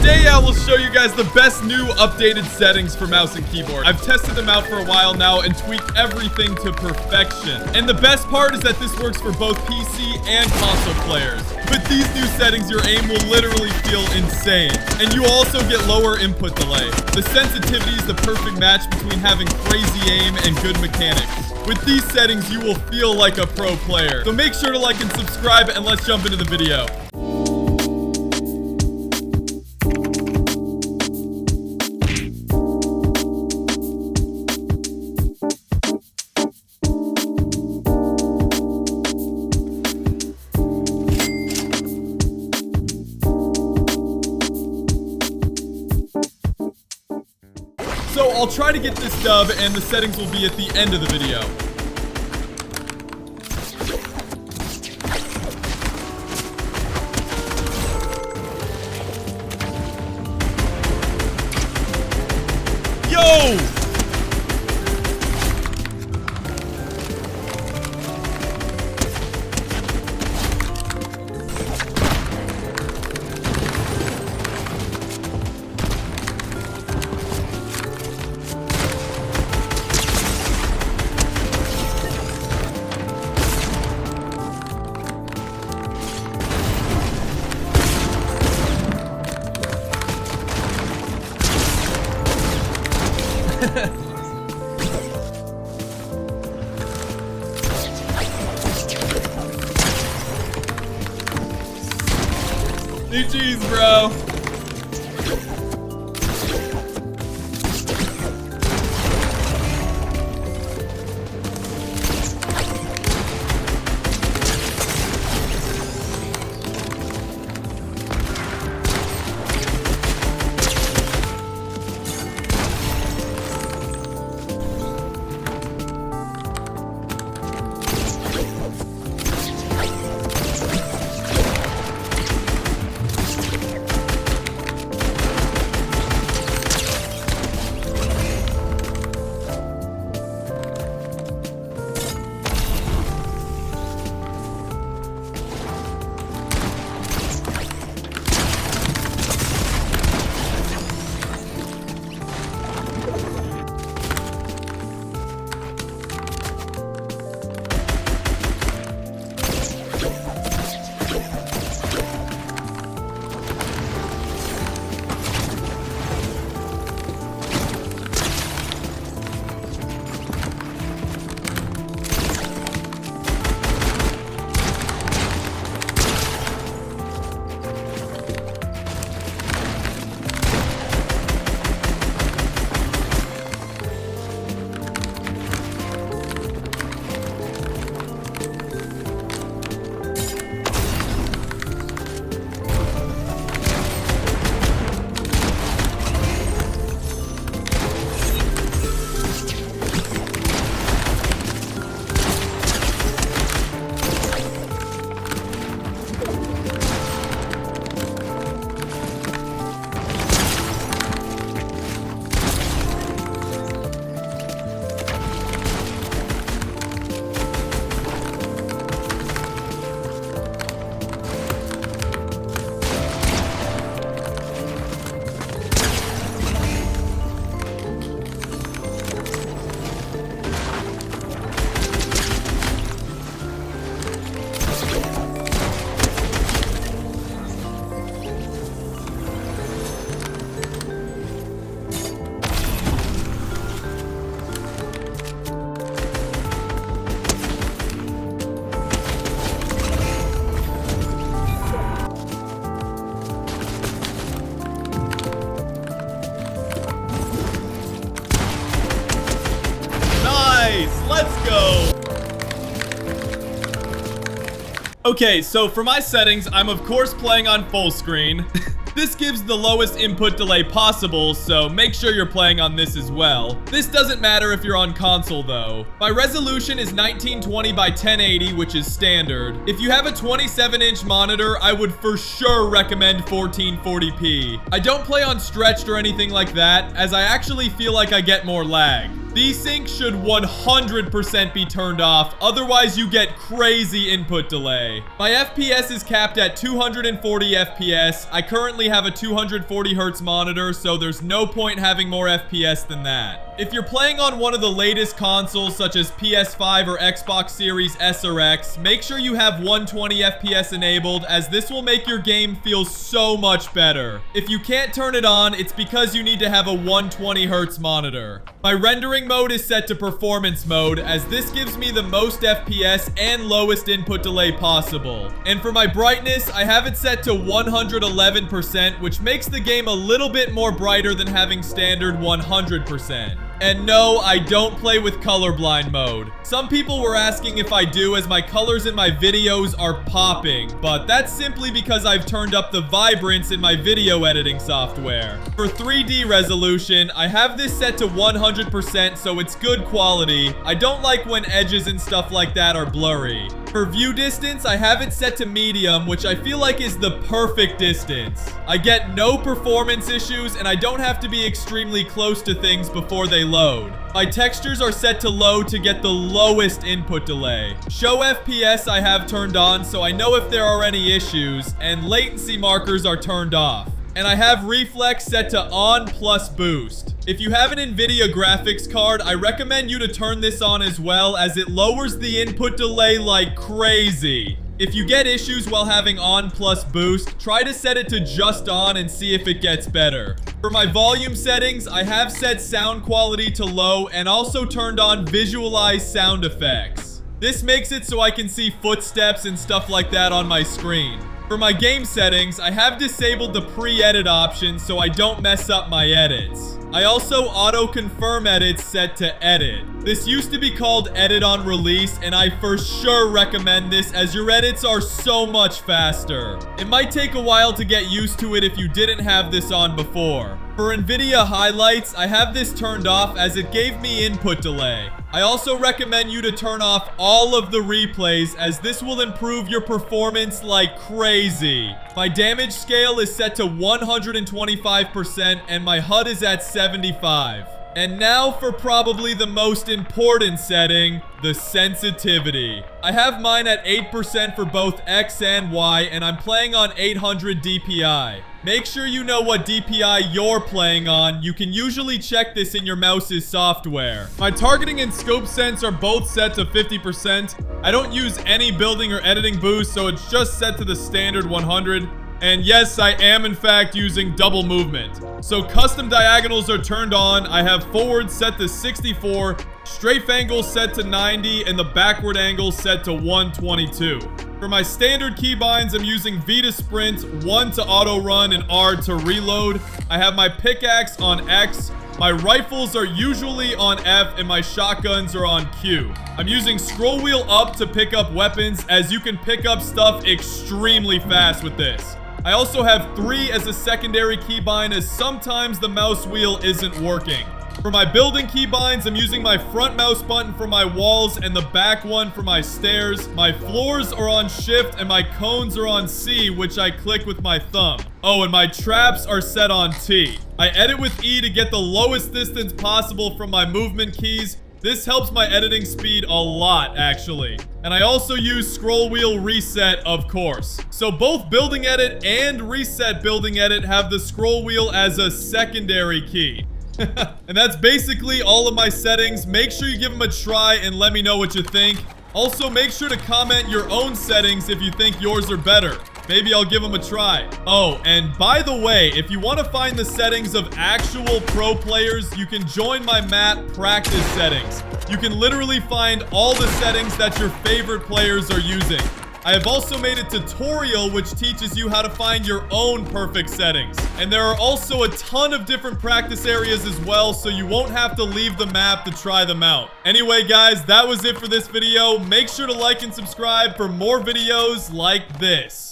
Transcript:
Today I will show you guys the best new updated settings for mouse and keyboard. I've tested them out for a while now and tweaked everything to perfection. And the best part is that this works for both PC and console players. With these new settings, your aim will literally feel insane. And you also get lower input delay. The sensitivity is the perfect match between having crazy aim and good mechanics. With these settings, you will feel like a pro player. So make sure to like and subscribe, and let's jump into the video. So I'll try to get this dub, and the settings will be at the end of the video. Yo! GG's, bro. Let's go. Okay, so for my settings, I'm of course playing on full screen. This gives the lowest input delay possible, so make sure you're playing on this as well. This doesn't matter if you're on console though. My resolution is 1920 by 1080, which is standard. If you have a 27-inch monitor, I would for sure recommend 1440p. I don't play on stretched or anything like that, as I actually feel like I get more lag. Desync should 100% be turned off, otherwise you get crazy input delay. My FPS is capped at 240 FPS. I currently have a 240 Hz monitor, so there's no point having more FPS than that. If you're playing on one of the latest consoles such as PS5 or Xbox Series S or X, make sure you have 120 FPS enabled, as this will make your game feel so much better. If you can't turn it on, it's because you need to have a 120 Hz monitor. My rendering mode is set to performance mode, as this gives me the most FPS and lowest input delay possible. And for my brightness, I have it set to 111%, which makes the game a little bit more brighter than having standard 100%. And no, I don't play with colorblind mode. Some people were asking if I do, as my colors in my videos are popping, but that's simply because I've turned up the vibrance in my video editing software. For 3D resolution, I have this set to 100%, so it's good quality. I don't like when edges and stuff like that are blurry. For view distance, I have it set to medium, which I feel like is the perfect distance. I get no performance issues, and I don't have to be extremely close to things before they load. My textures are set to low to get the lowest input delay. Show FPS I have turned on, so I know if there are any issues, and latency markers are turned off. And I have reflex set to on plus boost. If you have an NVIDIA graphics card, I recommend you to turn this on as well, as it lowers the input delay like crazy. If you get issues while having on plus boost, try to set it to just on and see if it gets better. For my volume settings, I have set sound quality to low and also turned on visualize sound effects. This makes it so I can see footsteps and stuff like that on my screen. For my game settings, I have disabled the pre-edit option so I don't mess up my edits. I also auto-confirm edits set to edit. This used to be called edit on release, and I for sure recommend this, as your edits are so much faster. It might take a while to get used to it if you didn't have this on before. For NVIDIA highlights, I have this turned off as it gave me input delay. I also recommend you to turn off all of the replays, as this will improve your performance like crazy. My damage scale is set to 125% and my HUD is at 75. And now for probably the most important setting, the sensitivity. I have mine at 8% for both X and Y, and I'm playing on 800 DPI. Make sure you know what DPI you're playing on. You can usually check this in your mouse's software. My targeting and scope sense are both set to 50%. I don't use any building or editing boost, so it's just set to the standard 100. And yes, I am in fact using double movement. So custom diagonals are turned on. I have forward set to 64, strafe angle set to 90, and the backward angle set to 122. For my standard keybinds, I'm using V to sprint, 1 to auto run, and R to reload. I have my pickaxe on X. My rifles are usually on F, and my shotguns are on Q. I'm using scroll wheel up to pick up weapons, as you can pick up stuff extremely fast with this. I also have 3 as a secondary keybind, as sometimes the mouse wheel isn't working. For my building keybinds, I'm using my front mouse button for my walls and the back one for my stairs. My floors are on shift and my cones are on C, which I click with my thumb. Oh, and my traps are set on T. I edit with E to get the lowest distance possible from my movement keys. This helps my editing speed a lot, actually. And I also use scroll wheel reset, of course. So both building edit and reset building edit have the scroll wheel as a secondary key. And that's basically all of my settings. Make sure you give them a try and let me know what you think. Also, make sure to comment your own settings if you think yours are better. Maybe I'll give them a try. Oh, and by the way, if you want to find the settings of actual pro players, you can join my map practice settings. You can literally find all the settings that your favorite players are using. I have also made a tutorial which teaches you how to find your own perfect settings. And there are also a ton of different practice areas as well, so you won't have to leave the map to try them out. Anyway, guys, that was it for this video. Make sure to like and subscribe for more videos like this.